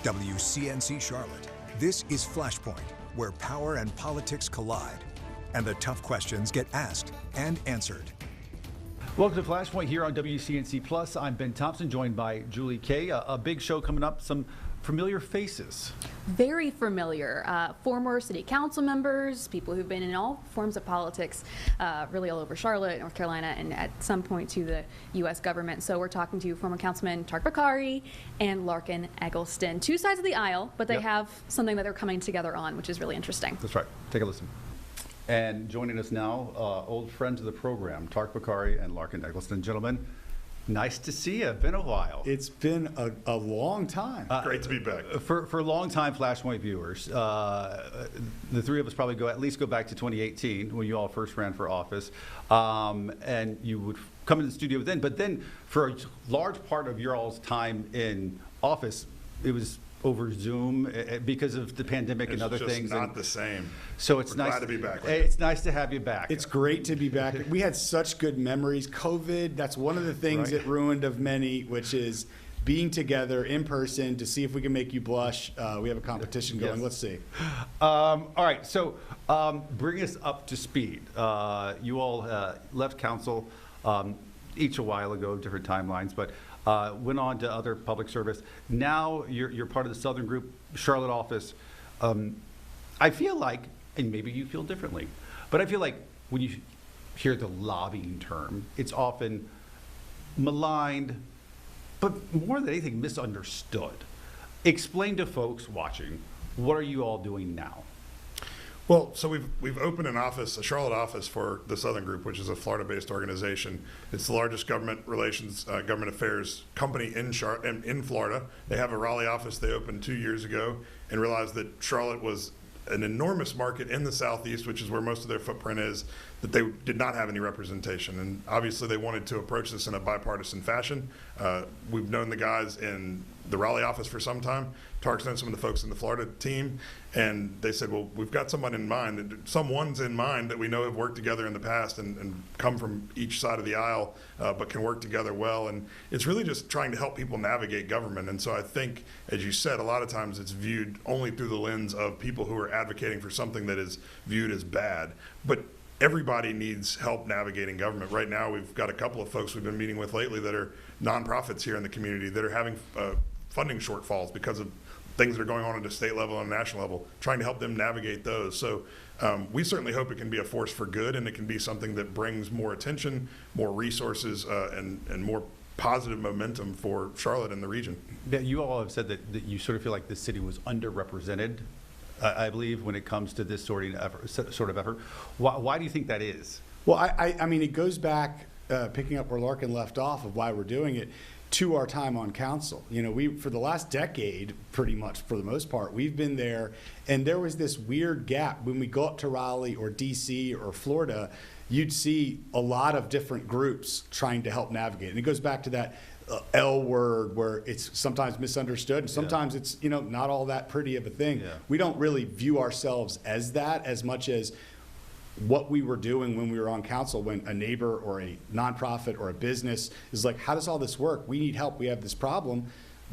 WCNC Charlotte. This is Flashpoint, where power and politics collide, and the tough questions get asked and answered. Welcome to Flashpoint here on WCNC Plus. I'm Ben Thompson, joined by Julie Kay. A big show coming up, some familiar faces. Very familiar. Former city council members, people who've been in all forms of politics, really all over Charlotte, North Carolina, and at some point to the U.S. government. So we're talking to former Councilman Tariq Bokhari and Larken Egleston. Two sides of the aisle, but they have something that they're coming together on, which is really interesting. That's right. Take a listen. And joining us now, old friends of the program, Tariq Bokhari and Larken Egleston. Gentlemen, nice to see you. Been a while. It's been a long time. Great to be back. For long-time Flashpoint viewers, the three of us probably at least go back to 2018 when you all first ran for office, and you would come into the studio then. But then, for a large part of your all's time in office, it was over Zoom because of the pandemic and other things. It's just not the same. So it's We're nice glad to be back. It's nice to have you back. It's great to be back. We had such good memories. COVID, that's one of the things it ruined of many, which is being together in person to see if we can make you blush. We have a competition going. Let's see. All right. So bring us up to speed. You all left council each a while ago, different timelines, but went on to other public service. Now you're part of the Southern Group Charlotte office. I feel like, and maybe you feel differently, but I feel like when you hear the lobbying term, it's often maligned, but more than anything, misunderstood. Explain to folks watching, what are you all doing now? Well, so we've opened an office, a Charlotte office for the Southern Group, which is a Florida-based organization. It's the largest government relations, government affairs company in Florida. They have a Raleigh office they opened 2 years ago and realized that Charlotte was an enormous market in the Southeast, which is where most of their footprint is, that they did not have any representation. And obviously they wanted to approach this in a bipartisan fashion. We've known the guys in the Raleigh office for some time. Tariq's known some of the folks in the Florida team, and they said, well, we've got someone's in mind that we know have worked together in the past and come from each side of the aisle, but can work together well. And it's really just trying to help people navigate government. And so I think, as you said, a lot of times it's viewed only through the lens of people who are advocating for something that is viewed as bad. But everybody needs help navigating government. Right now, we've got a couple of folks we've been meeting with lately that are nonprofits here in the community that are having funding shortfalls because of things that are going on at a state level and a national level, trying to help them navigate those. So we certainly hope it can be a force for good, and it can be something that brings more attention, more resources, and more positive momentum for Charlotte and the region. Yeah, you all have said that you sort of feel like the city was underrepresented, I believe, when it comes to this sort of effort. Why do you think that is? Well, I mean, it goes back, picking up where Larken left off of why we're doing it, to our time on council. You know, we, for the last decade, pretty much for the most part, we've been there, and there was this weird gap. When we go up to Raleigh or DC or Florida, you'd see a lot of different groups trying to help navigate. And it goes back to that L word where it's sometimes misunderstood and sometimes it's, you know, not all that pretty of a thing. Yeah. We don't really view ourselves as that as much as what we were doing when we were on council, when a neighbor or a nonprofit or a business is like, how does all this work? We need help. We have this problem.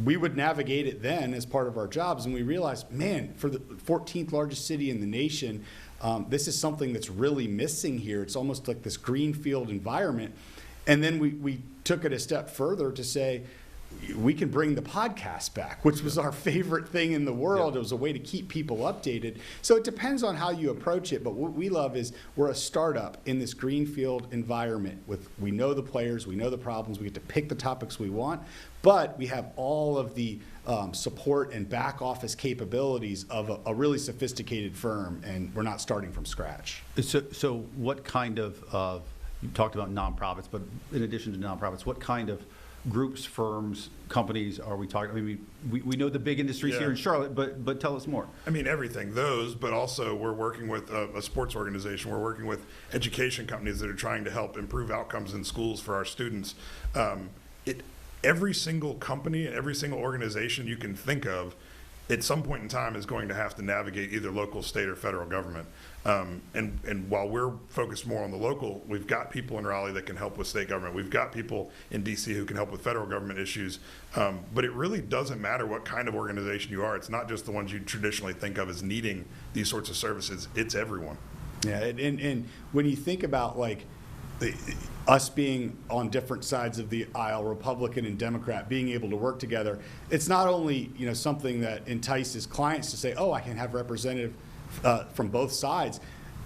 We would navigate it then as part of our jobs. And we realized, man, for the 14th largest city in the nation, this is something that's really missing here. It's almost like this greenfield environment. And then we took it a step further to say, we can bring the podcast back, which was our favorite thing in the world. It was a way to keep people updated. So it depends on how you approach it. But what we love is we're a startup in this greenfield environment. We know the players, we know the problems, we get to pick the topics we want, but we have all of the support and back office capabilities of a really sophisticated firm, and we're not starting from scratch. So what kind of, you talked about nonprofits, but in addition to nonprofits, what kind of groups, firms, companies are we talking? I mean, we know the big industries here in Charlotte, but tell us more. I mean, everything, those, but also we're working with a sports organization. We're working with education companies that are trying to help improve outcomes in schools for our students. Every single company, every single organization you can think of at some point in time is going to have to navigate either local, state, or federal government. And while we're focused more on the local, we've got people in Raleigh that can help with state government. We've got people in DC who can help with federal government issues. But it really doesn't matter what kind of organization you are. It's not just the ones you traditionally think of as needing these sorts of services. It's everyone. Yeah, and when you think about like us being on different sides of the aisle, Republican and Democrat, being able to work together, it's not only something that entices clients to say, oh, I can have representative from both sides.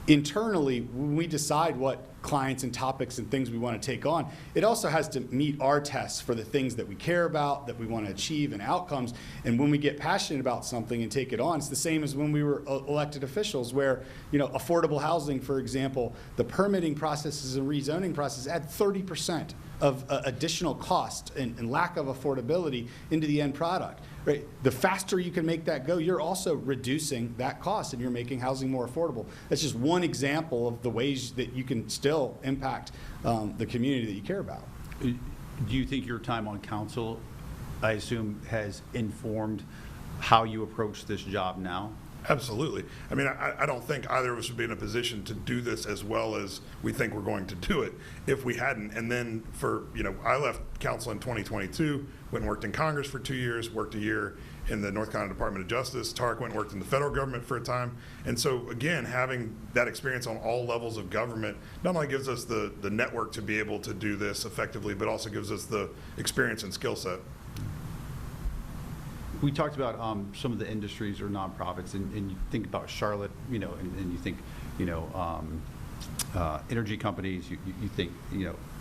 Internally, when we decide what clients and topics and things we want to take on, it also has to meet our tests for the things that we care about, that we want to achieve, and outcomes. And when we get passionate about something and take it on, it's the same as when we were elected officials, where affordable housing, for example, the permitting processes and rezoning process add 30% of additional cost and lack of affordability into the end product. Right. The faster you can make that go, you're also reducing that cost, and you're making housing more affordable. That's just one example of the ways that you can still impact the community that you care about. Do you think your time on council, I assume, has informed how you approach this job now? Absolutely. I mean, I don't think either of us would be in a position to do this as well as we think we're going to do it if we hadn't. And then I left council in 2022, went and worked in Congress for 2 years, worked a year in the North Carolina Department of Justice. Tariq went and worked in the federal government for a time. And so, again, having that experience on all levels of government not only gives us the network to be able to do this effectively, but also gives us the experience and skill set. We talked about some of the industries or nonprofits, and you think about Charlotte, and you think, energy companies, you think,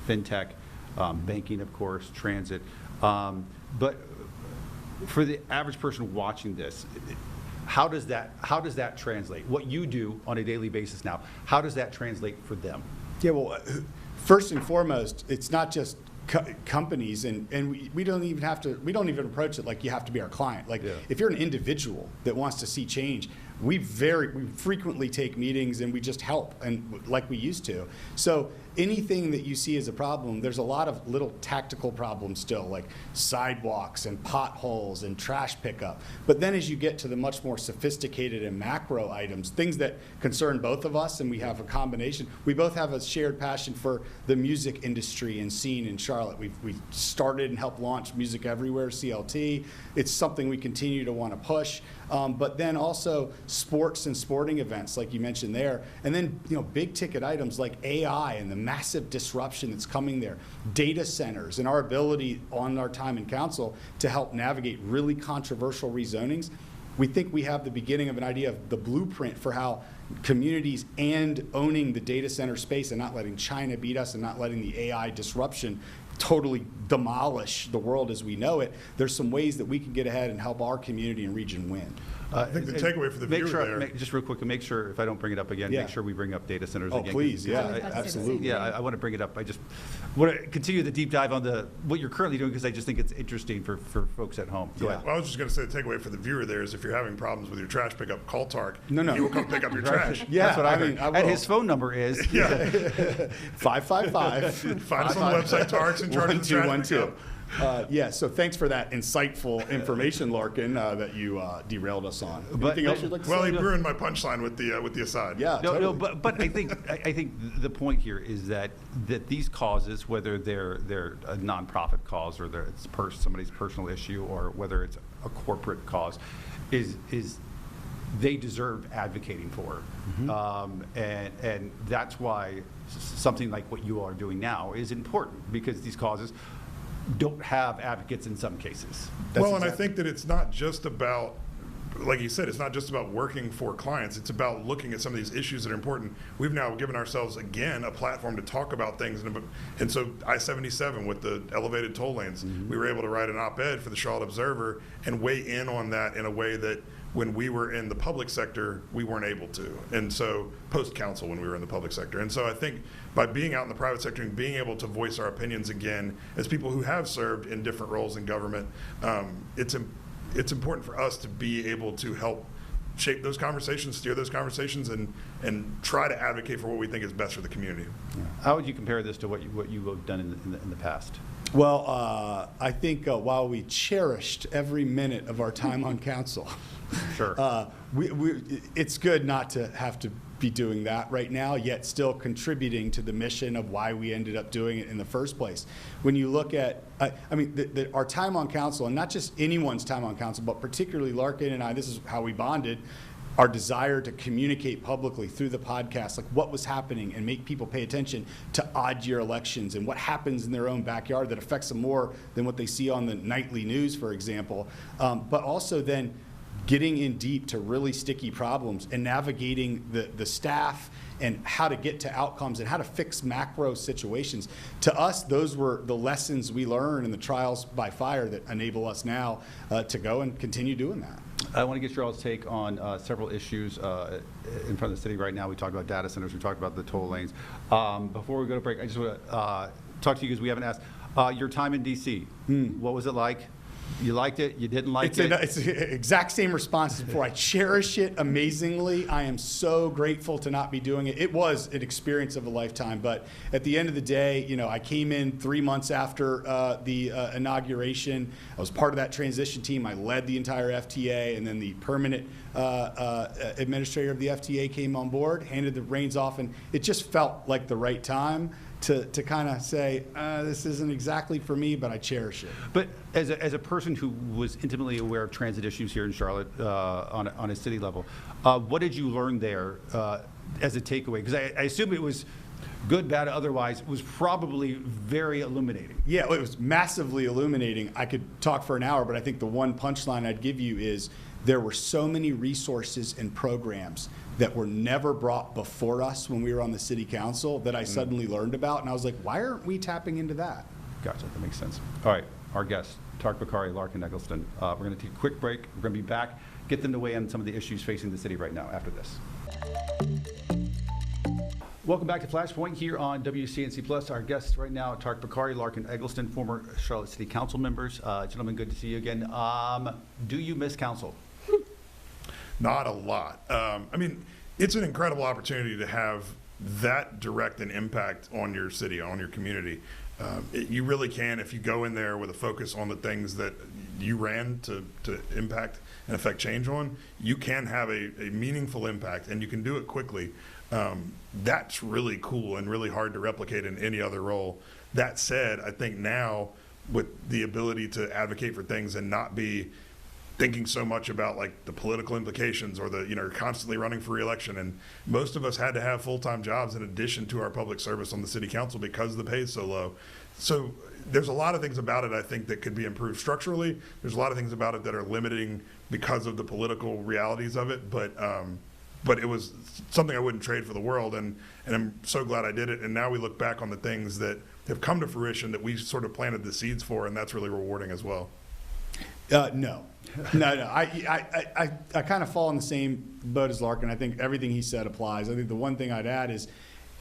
fintech, banking, of course, transit. But for the average person watching this, how does that translate? What you do on a daily basis now, how does that translate for them? Yeah, well, first and foremost, it's not just companies, and we don't even approach it like you have to be our client. Like, if you're an individual that wants to see change, we frequently take meetings and we just help, and like we used to. So anything that you see as a problem, there's a lot of little tactical problems still, like sidewalks and potholes and trash pickup. But then as you get to the much more sophisticated and macro items, things that concern both of us, and we have a combination, we both have a shared passion for the music industry and scene in Charlotte. We've started and helped launch Music Everywhere, CLT. It's something we continue to want to push. But then also sports and sporting events, like you mentioned there. And then, big ticket items like AI and the massive disruption that's coming there, data centers, and our ability on our time in council to help navigate really controversial rezonings. We think we have the beginning of an idea of the blueprint for how communities and owning the data center space and not letting China beat us and not letting the AI disruption totally demolish the world as we know it. There's some ways that we can get ahead and help our community and region win. I think the takeaway for the viewer there. Just real quick, and make sure, if I don't bring it up again, make sure we bring up data centers again. Oh, please, absolutely. Yeah, I want to bring it up. I just want to continue the deep dive on what you're currently doing, because I just think it's interesting for folks at home. Go ahead. Well, I was just going to say the takeaway for the viewer there is if you're having problems with your trash pickup, call Tariq. No. He will come pick up your trash. Yeah, that's what I mean. And his phone number is 555. Find us on the website. Tariq's in charge of the trash pickup. So thanks for that insightful information, Larken, that you derailed us on. Anything else you'd like to say? Well, he ruined my punchline with the aside. Yeah, no, but I think the point here is that these causes, whether they're a nonprofit cause or it's somebody's personal issue, or whether it's a corporate cause, is they deserve advocating for, and that's why something like what you are doing now is important, because these causes don't have advocates in some cases. And I think that it's not just about, like you said, it's not just about working for clients. It's about looking at some of these issues that are important. We've now given ourselves, again, a platform to talk about things. And so I-77 with the elevated toll lanes, we were able to write an op-ed for the Charlotte Observer and weigh in on that in a way that when we were in the public sector, we weren't able to. And so post-council when we were in the public sector. And so I think by being out in the private sector and being able to voice our opinions again as people who have served in different roles in government, it's important for us to be able to help shape those conversations, steer those conversations, and try to advocate for what we think is best for the community. How would you compare this to what you have done in the past? Well, I think while we cherished every minute of our time on council, Sure. it's good not to have to be doing that right now, yet still contributing to the mission of why we ended up doing it in the first place. When you look at, our time on council, and not just anyone's time on council, but particularly Larken and I, this is how we bonded, our desire to communicate publicly through the podcast, like what was happening and make people pay attention to odd year elections and what happens in their own backyard that affects them more than what they see on the nightly news, for example. But also then getting in deep to really sticky problems and navigating the staff and how to get to outcomes and how to fix macro situations. To us, those were the lessons we learned and the trials by fire that enable us now to go and continue doing that. I want to get your all's take on several issues in front of the city right now. We talked about data centers. We talked about the toll lanes. Before we go to break, I just want to talk to you because we haven't asked. Your time in D.C., what was it like? You liked it? You didn't like it? It's the exact same response as before. I cherish it amazingly. I am so grateful to not be doing it. It was an experience of a lifetime, but at the end of the day, I came in 3 months after the inauguration. I was part of that transition team. I led the entire FTA, and then the permanent administrator of the FTA came on board, handed the reins off, and it just felt like the right time to kind of say, this isn't exactly for me, but I cherish it. But as a person who was intimately aware of transit issues here in Charlotte on a city level, what did you learn there as a takeaway? Because I assume it was good, bad, otherwise, it was probably very illuminating. Yeah, it was massively illuminating. I could talk for an hour, but I think the one punchline I'd give you is there were so many resources and programs that were never brought before us when we were on the city council that I suddenly learned about. And I was like, why aren't we tapping into that? Gotcha, that makes sense. All right, our guests, Tariq, Bokhari, Larken, Egleston. We're going to take a quick break. We're going to be back, get them to weigh in on some of the issues facing the city right now after this. Welcome back to Flashpoint here on WCNC Plus. Our guests right now, Tariq, Bokhari, Larken, Egleston, former Charlotte City Council members. Gentlemen, good to see you again. Do you miss council? Not a lot. It's an incredible opportunity to have that direct an impact on your city, on your community. You really can, if you go in there with a focus on the things that you ran to impact and affect change on, you can have a meaningful impact, and you can do it quickly. That's really cool and really hard to replicate in any other role. That said, I think now with the ability to advocate for things and not be thinking so much about like the political implications or constantly running for re-election. And most of us had to have full-time jobs in addition to our public service on the city council because the pay is so low. So there's a lot of things about it I think that could be improved structurally. There's a lot of things about it that are limiting because of the political realities of it. But it was something I wouldn't trade for the world. And I'm so glad I did it. And now we look back on the things that have come to fruition that we sort of planted the seeds for, and that's really rewarding as well. No. I kind of fall in the same boat as Larken. I think everything he said applies. I think the one thing I'd add is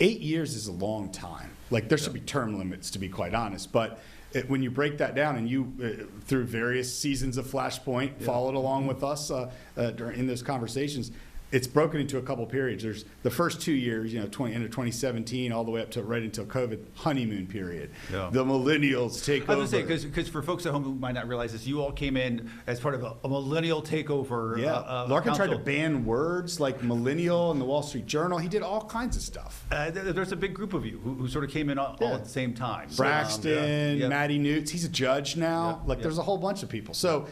8 years is a long time. Like there should be term limits, to be quite honest. But when you break that down and you, through various seasons of Flashpoint, followed along with us in those conversations, it's broken into a couple periods. There's the first 2 years, end of 2017, all the way up to right until COVID, honeymoon period. Yeah. The millennials take over. I was going to say, because for folks at home who might not realize this, you all came in as part of a millennial takeover. Yeah, Larken tried to ban words like millennial in the Wall Street Journal. He did all kinds of stuff. There's a big group of you who sort of came in all at the same time. Braxton, Matty Newts, he's a judge now. There's a whole bunch of people. So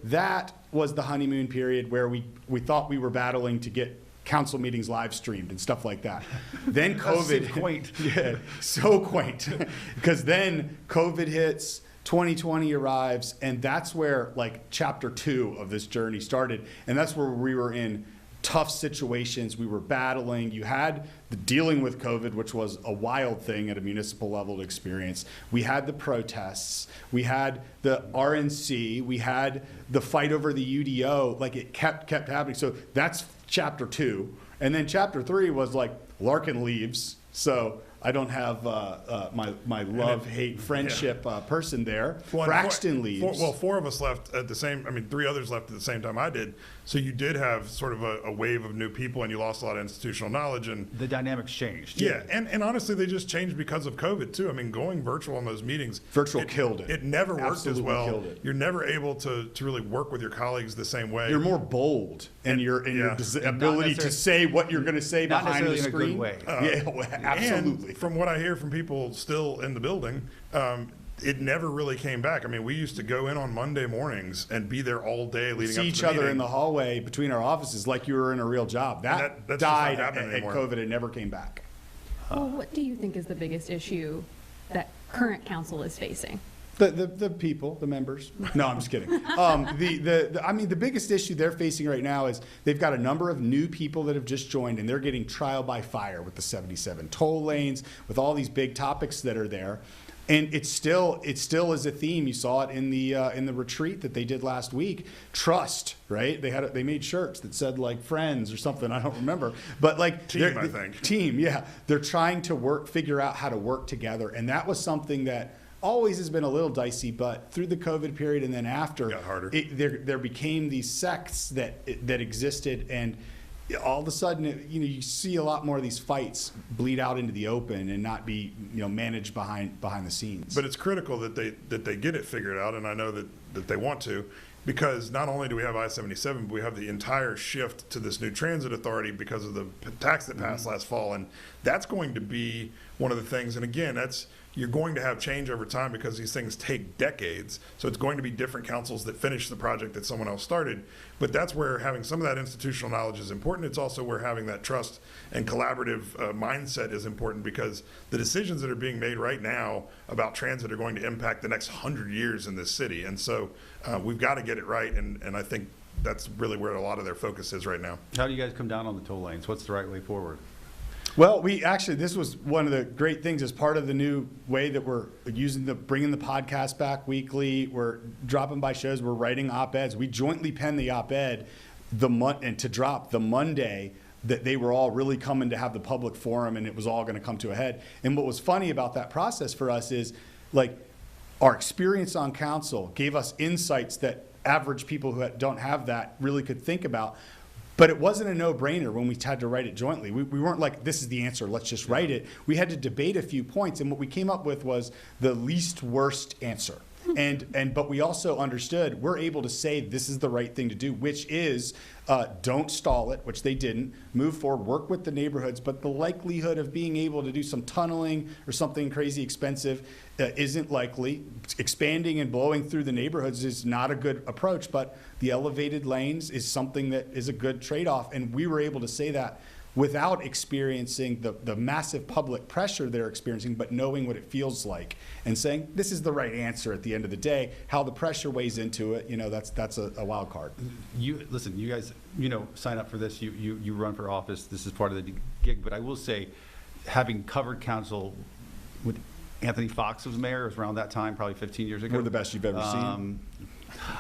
that was the honeymoon period where we thought we were battling to get council meetings live streamed and stuff like that. Then COVID. So quaint. Yeah, so quaint. Because then COVID hits, 2020 arrives, and that's where like chapter 2 of this journey started. And that's where we were in tough situations. We were battling. You had the dealing with COVID, which was a wild thing at a municipal level to experience. We had the protests. We had the RNC. We had the fight over the UDO. Like it kept happening. So that's chapter 2. And then chapter 3 was like Larken leaves. So I don't have my love-hate friendship person there. Well, Braxton leaves. Four of us left at the same, 3 others left at the same time I did. So you did have sort of a wave of new people, and you lost a lot of institutional knowledge. And The dynamics changed. yeah, and honestly, they just changed because of COVID too. I mean, going virtual on those meetings. Virtual killed it. It never worked Absolutely as well. killed it. You're never able to really work with your colleagues the same way. You're more bold in your Yeah. ability to say what you're going to say Not behind the necessarily in a screen. good way. Yeah, absolutely. And from what I hear from people still in the building, it never really came back. I mean, we used to go in on Monday mornings and be there all day leading up to See the each other meeting. in the hallway between our offices like you were in a real job. That that's just died not at happening anymore. COVID. It never came back. Well, what do you think is the biggest issue that current council is facing? The people, the members. No, I'm just kidding. The biggest issue they're facing right now is they've got a number of new people that have just joined, and they're getting trial by fire with the 77 toll lanes, with all these big topics that are there. And it still is a theme. You saw it in the retreat that they did last week. Trust, right? They made shirts that said like friends or something. I don't remember, but like Team, I think. Team, yeah. They're trying to figure out how to work together, and that was something that always has been a little dicey, but through the COVID period and then after, Got harder. There became these sects that existed, and all of a sudden, you see a lot more of these fights bleed out into the open and not be, managed behind the scenes. But it's critical that they get it figured out, and I know that they want to, because not only do we have I-77, but we have the entire shift to this new transit authority because of the tax that passed last fall, and that's going to be one of the things. And again, you're going to have change over time because these things take decades. So it's going to be different councils that finish the project that someone else started. But that's where having some of that institutional knowledge is important. It's also where having that trust and collaborative mindset is important, because the decisions that are being made right now about transit are going to impact the next 100 years in this city. And so we've got to get it right. And I think that's really where a lot of their focus is right now. How do you guys come down on the toll lanes? What's the right way forward? Well, this was one of the great things as part of the new way that we're bringing the podcast back weekly. We're dropping by shows. We're writing op-eds. We jointly penned the op-ed and to drop the Monday that they were all really coming to have the public forum, and it was all going to come to a head. And what was funny about that process for us is, like, our experience on council gave us insights that average people who don't have that really could think about. But it wasn't a no-brainer when we had to write it jointly. We weren't like, this is the answer, let's just write it. We had to debate a few points, and what we came up with was the least worst answer. But we also understood we're able to say this is the right thing to do, which is don't stall it, which they didn't, move forward, work with the neighborhoods, but the likelihood of being able to do some tunneling or something crazy expensive isn't likely. Expanding and blowing through the neighborhoods is not a good approach, but the elevated lanes is something that is a good trade-off, and we were able to say that without experiencing the massive public pressure they're experiencing, but knowing what it feels like and saying, this is the right answer at the end of the day. How the pressure weighs into it, that's a wild card. Listen, you guys, sign up for this. You run for office. This is part of the gig. But I will say, having covered council with Anthony Fox was mayor, it was around that time, probably 15 years ago. We're the best you've ever seen.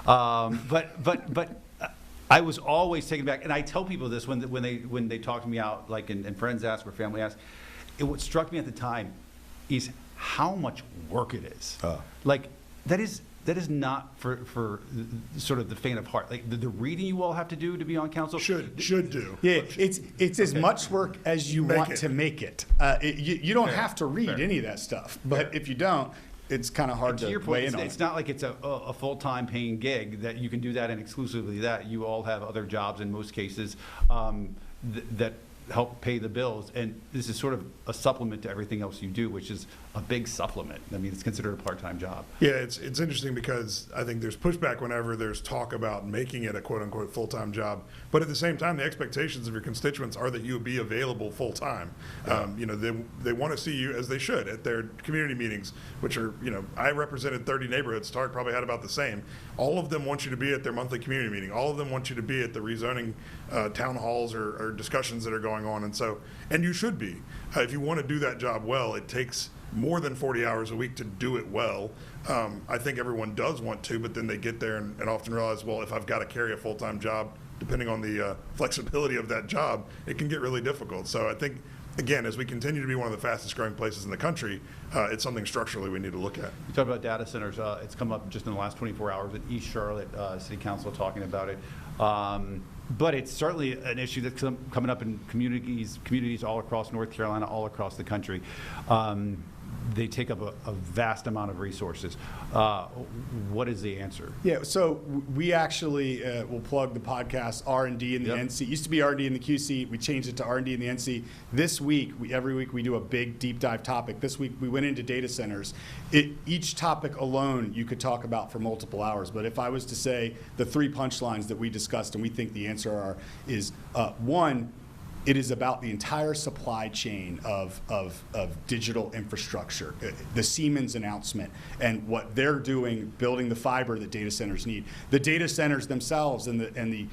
But I was always taken back, and I tell people this when they talk to me out, like, and friends ask or family ask. What struck me at the time is how much work it is. Like, that is not for sort of the faint of heart. Like the reading you all have to do to be on council Should do. Yeah, it's as much work as you want to make it. You don't have to read any of that stuff, but if you don't, it's kind of hard to your to point, weigh in on. it's not like it's a full-time paying gig that you can do that and exclusively that. You all have other jobs in most cases that help pay the bills, and this is sort of a supplement to everything else you do, which is a big supplement. I mean, it's considered a part-time job. Yeah, it's interesting because I think there's pushback whenever there's talk about making it a quote-unquote full-time job. But at the same time, the expectations of your constituents are that you would be available full-time. They want to see you, as they should, at their community meetings, which are, I represented 30 neighborhoods. Tariq probably had about the same. All of them want you to be at their monthly community meeting. All of them want you to be at the rezoning town halls or discussions that are going on. And you should be. If you want to do that job well, it takes more than 40 hours a week to do it well. I think everyone does want to, but then they get there and often realize, well, if I've got to carry a full-time job, depending on the flexibility of that job, it can get really difficult. So I think again, as we continue to be one of the fastest growing places in the country, it's something structurally we need to look at. You talk about data centers. It's come up just in the last 24 hours at East Charlotte City Council talking about it. But it's certainly an issue that's coming up in communities all across North Carolina, all across the country. They take up a vast amount of resources. What is the answer? Yeah, so we actually will plug the podcast R&D in the NC. It used to be R&D in the QC. We changed it to R&D in the NC. This week, every week we do a big deep dive topic. This week we went into data centers. Each topic alone you could talk about for multiple hours. But if I was to say the 3 punchlines that we discussed and we think the answer is one, it is about the entire supply chain of digital infrastructure. The Siemens announcement and what they're doing, building the fiber that data centers need. The data centers themselves and the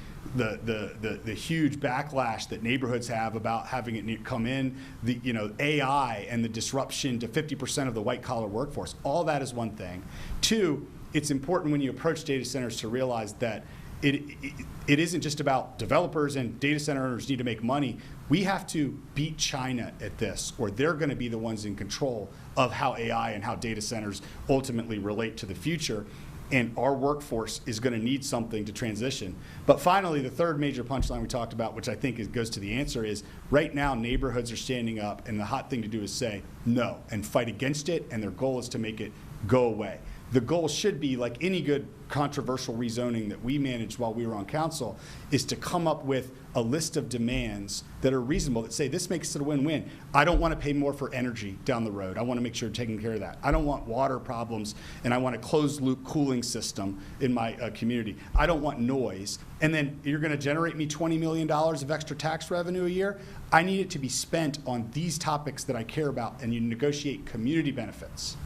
huge backlash that neighborhoods have about having it come in, the AI and the disruption to 50% of the white collar workforce. All that is one thing. Two, it's important when you approach data centers to realize that it isn't just about developers and data center owners need to make money. We have to beat China at this, or they're going to be the ones in control of how AI and how data centers ultimately relate to the future. And our workforce is going to need something to transition. But finally, the third major punchline we talked about, which I think goes to the answer, is right now neighborhoods are standing up, and the hot thing to do is say no and fight against it, and their goal is to make it go away. The goal should be, like any good controversial rezoning that we managed while we were on council, is to come up with a list of demands that are reasonable, that say this makes it a win-win. I don't want to pay more for energy down the road. I want to make sure you're taking care of that. I don't want water problems, and I want a closed-loop cooling system in my community. I don't want noise. And then you're going to generate me $20 million of extra tax revenue a year. I need it to be spent on these topics that I care about, and you negotiate community benefits.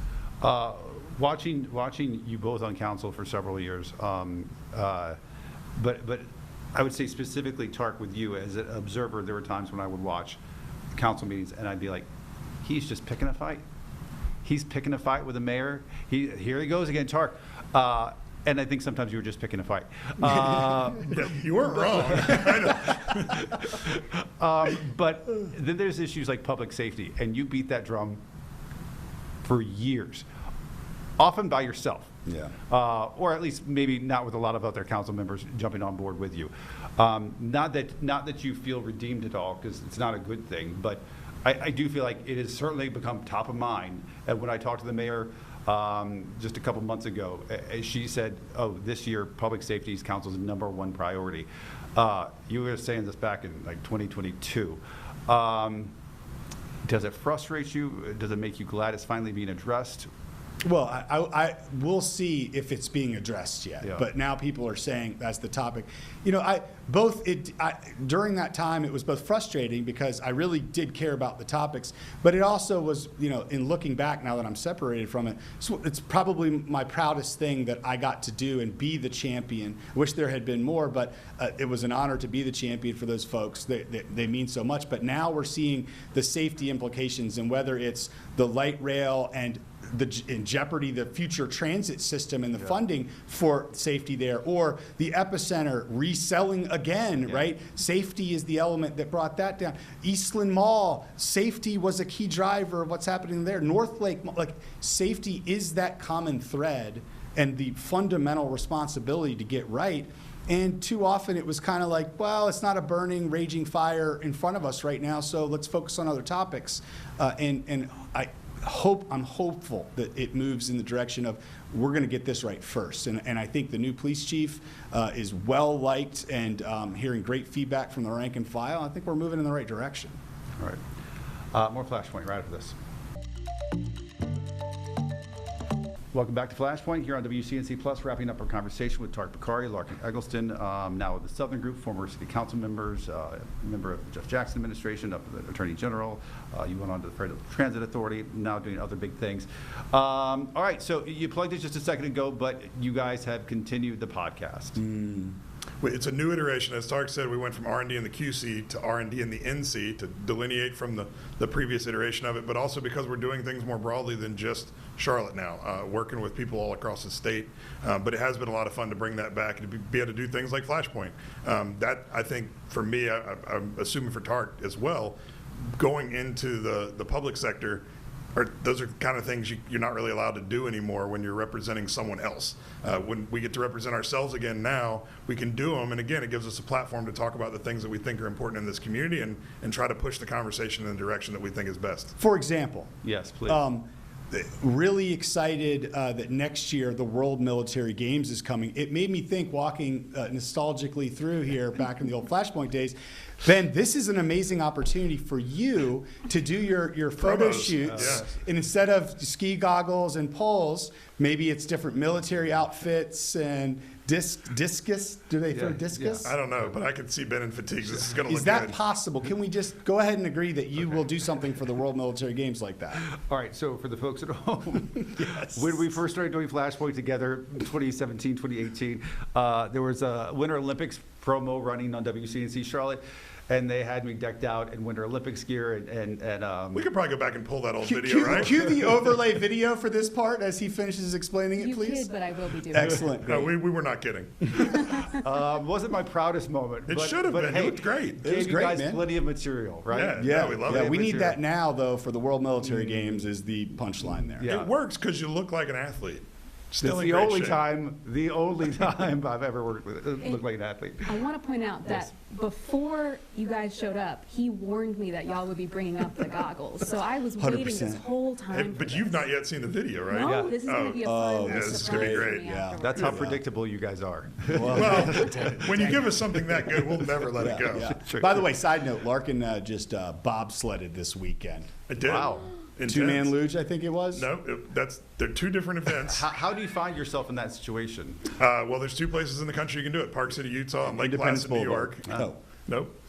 Watching you both on council for several years, but I would say specifically, Tariq, with you as an observer, there were times when I would watch council meetings and I'd be like, he's just picking a fight. He's picking a fight with the mayor. Here he goes again, Tariq. And I think sometimes you were just picking a fight. You weren't wrong. But then there's issues like public safety, and you beat that drum for years. Often by yourself, or at least maybe not with a lot of other council members jumping on board with you. Not that you feel redeemed at all, because it's not a good thing, but I do feel like it has certainly become top of mind. And when I talked to the mayor just a couple months ago, she said, "Oh, this year public safety is council's #1 priority." You were saying this back in like 2022. Does it frustrate you? Does it make you glad it's finally being addressed? Well, I will see if it's being addressed yet. Yeah. But now people are saying that's the topic. During that time, it was both frustrating because I really did care about the topics, but it also was, in looking back now that I'm separated from it, so it's probably my proudest thing that I got to do and be the champion. I wish there had been more, but it was an honor to be the champion for those folks. They mean so much. But now we're seeing the safety implications, and whether it's the light rail and in jeopardy the future transit system and the funding for safety there, or the epicenter reselling again, right? Safety is the element that brought that down. Eastland Mall, safety was a key driver of what's happening there. North Lake, safety is that common thread and the fundamental responsibility to get right. And too often it was kind of like, well, it's not a burning, raging fire in front of us right now, so let's focus on other topics. I'm hopeful that it moves in the direction of we're going to get this right first. And I think the new police chief is well liked and hearing great feedback from the rank and file. I think we're moving in the right direction. All right. More Flashpoint right after this. Welcome back to Flashpoint here on WCNC Plus, wrapping up our conversation with Tariq Bokhari, Larken, Egleston, now with the Southern Group, former city council members, member of Jeff Jackson administration, up to the Attorney General. You went on to the Federal Transit Authority, now doing other big things. All right, so you plugged it just a second ago, but you guys have continued the podcast. It's a new iteration. As Tariq said, we went from R&D in the QC to R&D in the NC to delineate from the previous iteration of it, but also because we're doing things more broadly than just Charlotte now, working with people all across the state. But it has been a lot of fun to bring that back and to be able to do things like Flashpoint. That, I think, for me, I'm assuming for Tariq as well, going into the public sector, those are the kind of things you're not really allowed to do anymore when you're representing someone else. When we get to represent ourselves again now, we can do them. And again, it gives us a platform to talk about the things that we think are important in this community and try to push the conversation in the direction that we think is best. For example, Yes, please. really excited that next year the World Military Games is coming. It made me think, walking nostalgically through here back in the old Flashpoint days, Ben, this is an amazing opportunity for you to do your photo Promos, shoots. yeah. And instead of ski goggles and poles, maybe it's different military outfits and discus. Do they throw Yeah, discus? I don't know, but I can see Ben in fatigues. This is going to Is look that good. possible? Can we just go ahead and agree that you will do something for the World Military Games like that? All right, so for the folks at home, Yes. when we first started doing Flashpoint together, 2017, 2018, there was a Winter Olympics promo running on WCNC Charlotte, and they had me decked out in Winter Olympics gear and We could probably go back and pull that old Cue video, right? the overlay video for this part as he finishes explaining it, You please. kid, but I will be doing it. Excellent. No, we were not kidding. wasn't my proudest moment. It but- should have but been. Hey, It looked great. Gave was you great, guys man. plenty of material, right? Yeah. Yeah, we love yeah, it. we need Material. that now, though, for the World Military Games is the punchline there. Yeah. It works because you look like an athlete. It's Still in the great only shape. the only time I've ever looked like an athlete. I want to point out that before you guys showed up, he warned me that y'all would be bringing up the goggles. So I was waiting this 100%. whole time. But for you've this. not yet seen the video, right? No, Yeah. this is going to be a fun Oh, yeah, this is surprise gonna be for great. me Yeah. afterwards. That's how predictable you guys are. Well, when you give us something that good, we'll never let it go. Yeah. Sure. By the way, side note, Larken just bobsledded this weekend. I did. Wow. Intense. Two-man luge, I think it was. No, they're two different events. How do you find yourself in that situation? Well, there's two places in the country you can do it: Park City, Utah, and Lake Independence Placid, New Boulevard. York. Oh. Nope.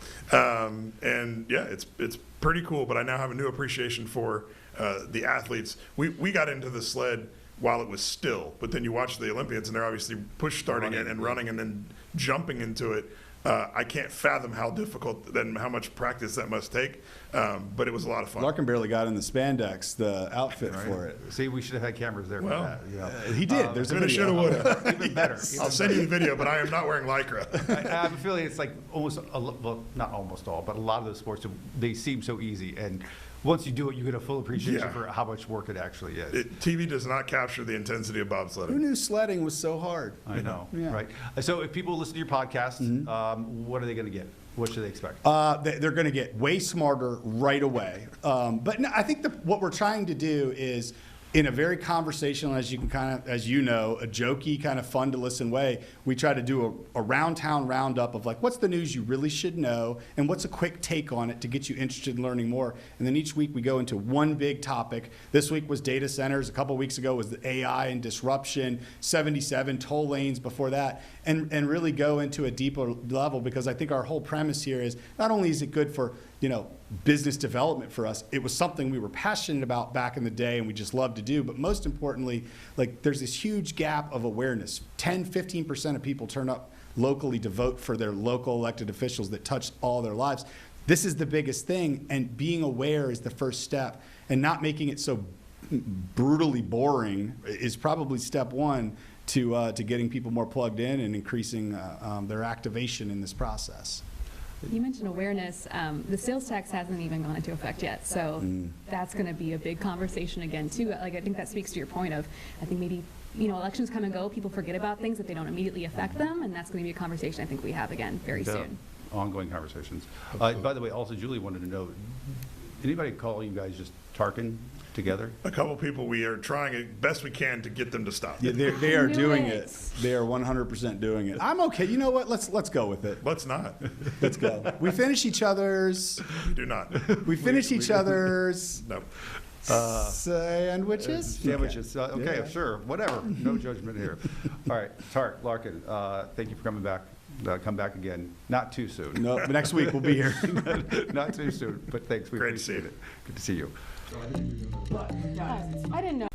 And yeah, it's pretty cool. But I now have a new appreciation for the athletes. We got into the sled while it was still, but then you watch the Olympians, and they're obviously push starting it and running and then jumping into it. I can't fathom how difficult and how much practice that must take, but it was a lot of fun. Larken barely got in the spandex, the outfit for it. See, we should have had cameras there Well, for that. You know. He did. There's a Coulda, video. shoulda, woulda. Even better. I'll send you the video, but I am not wearing Lycra. I have a feeling it's like almost, well, not almost all, but a lot of those sports, they seem so easy. And once you do it, you get a full appreciation Yeah. for how much work it actually is. TV does not capture the intensity of Who bobsledding. knew sledding was so hard? I know, Yeah. right? So if people listen to your podcast, what are they going to get? What should they expect? They're going to get way smarter right away. But no, I think what we're trying to do is, in a very conversational, as you know, a jokey kind of fun to listen way, we try to do a round town roundup of like, what's the news you really should know, and what's a quick take on it to get you interested in learning more. And then each week we go into one big topic. This week was data centers. A couple weeks ago was the AI and disruption. 77 toll lanes before that, and really go into a deeper level, because I think our whole premise here is not only is it good for business development for us, it was something we were passionate about back in the day and we just loved to do. But most importantly, like, there's this huge gap of awareness. 10-15% of people turn up locally to vote for their local elected officials that touch all their lives. This is the biggest thing, and being aware is the first step, and not making it so brutally boring is probably step one to getting people more plugged in and increasing their activation in this process. You mentioned awareness. The sales tax hasn't even gone into effect yet, so that's going to be a big conversation again too. Like, I think that speaks to your point of, I think maybe elections come and go, people forget about things that they don't immediately affect them, and that's going to be a conversation I think we have again very soon. Ongoing conversations. By the way, also Julie wanted to know, anybody call you guys just Tarkin together? A couple people, we are trying as best we can to get them to stop. Yeah, they are Knew doing it. it. They are 100% doing it. I'm okay. You know what? Let's go with it. Let's not. Let's go. We finish each other's. We do not. We finish each other's No. sandwiches. Sandwiches. Okay, Yeah. sure, whatever. No judgment here. All right, Tariq, Larken, thank you for coming back. Come back again. Not too soon. No, but next week we'll be here. Not too soon, but thanks. We Great to see appreciate you. it. Good to see you. I didn't know.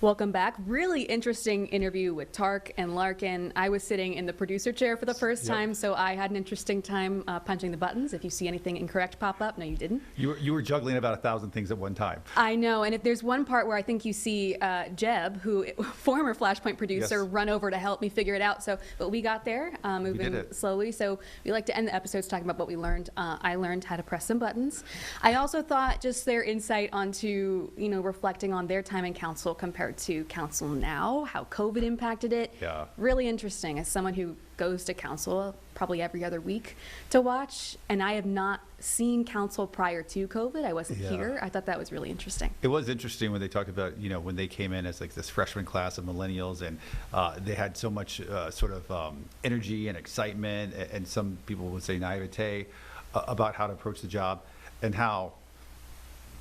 Welcome back. Really interesting interview with Tariq and Larken. I was sitting in the producer chair for the first time, so I had an interesting time punching the buttons. If you see anything incorrect pop up, no, you didn't. You were juggling about 1,000 things at one time. I know, and if there's one part where I think you see Jeb, former Flashpoint producer, Yes. run over to help me figure it out. But we got there, moving it. slowly. So we like to end the episodes talking about what we learned. I learned how to press some buttons. I also thought just their insight onto, reflecting on their time in council compared to council now, how COVID impacted it. Yeah. Really interesting as someone who goes to council probably every other week to watch, and I have not seen council prior to COVID. I wasn't here. I thought that was really interesting. It was interesting when they talked about, when they came in as like this freshman class of millennials, and they had so much energy and excitement, and some people would say naivete about how to approach the job, and how,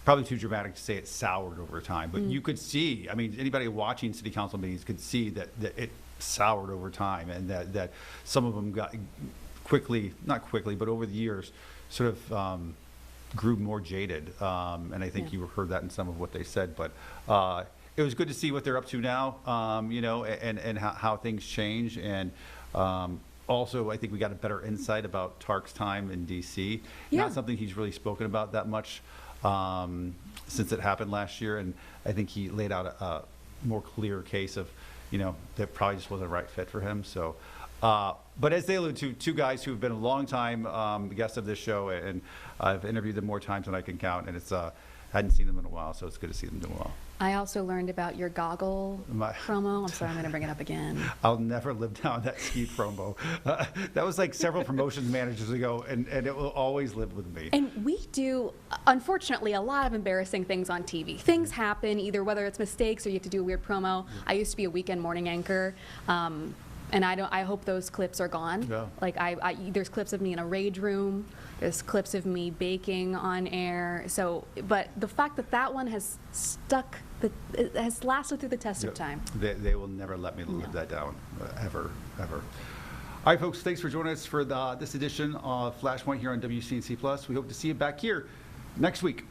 probably too dramatic to say it soured over time, but you could see, anybody watching city council meetings could see that it soured over time, and that some of them got not quickly, but over the years, sort of grew more jaded. And I think you heard that in some of what they said, but it was good to see what they're up to now, and how things change. And also, I think we got a better insight about Tariq's time in DC. Yeah. Not something he's really spoken about that much since it happened last year, and I think he laid out a more clear case of, that probably just wasn't a right fit for him. So, but as they allude to, two guys who've been a long time guests of this show, and I've interviewed them more times than I can count, and it's hadn't seen them in a while, so it's good to see them doing well. I also learned about your goggle promo. I'm sorry, I'm going to bring it up again. I'll never live down that ski promo. That was like several promotions managers ago, and it will always live with me. And we do, unfortunately, a lot of embarrassing things on TV. Things happen, either whether it's mistakes or you have to do a weird promo. I used to be a weekend morning anchor. And I hope those clips are gone. Yeah. Like there's clips of me in a rage room. There's clips of me baking on air. So, but the fact that one has stuck, it has lasted through the test of time. They will never let me live that down, ever. All right, folks, thanks for joining us for this edition of Flashpoint here on WCNC Plus. We hope to see you back here next week.